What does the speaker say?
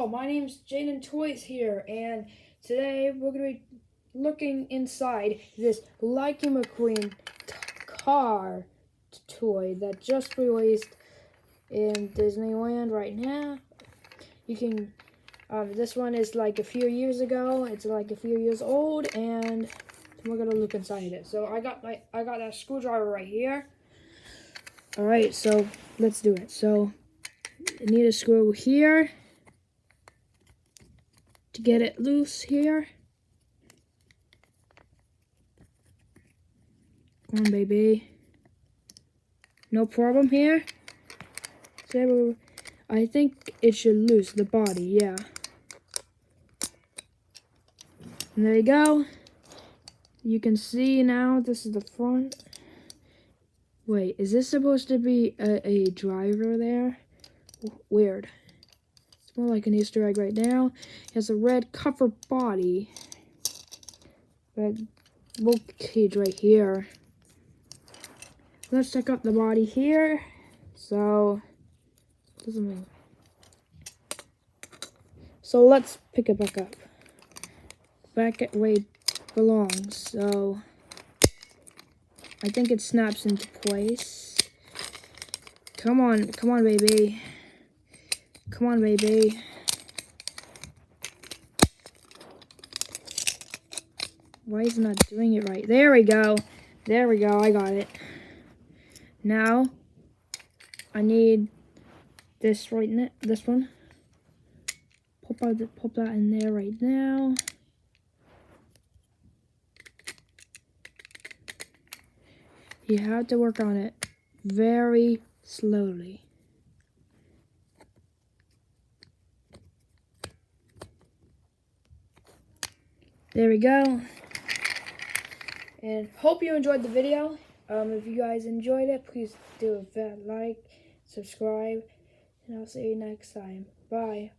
Hello, my name's Jaden Toys here, and today we're going to be looking inside this McQueen car toy that just released in Disneyland right now. You can, this one is like a few years ago. It's like a few years old, and we're going to look inside it. So I got that screwdriver right here. All right, so let's do it. So I need a screw here to get it loose here. Come on, baby. No problem here. So I think it should loose the body, yeah. And there you go. You can see now, this is the front. Wait, is this supposed to be a driver there? Weird. It's more like an Easter egg right now. It has a red cover body. Red roll cage right here. Let's check out the body here. So let's pick it back up. Back at where it belongs. So I think it snaps into place. Come on, baby. Come on, baby. Why is it not doing it right? There we go. There we go. I got it. Now, I need this this one. Pop that in there right now. You have to work on it very slowly. There we go. And hope you enjoyed the video. If you guys enjoyed it, please do a like, subscribe, and I'll see you next time. Bye.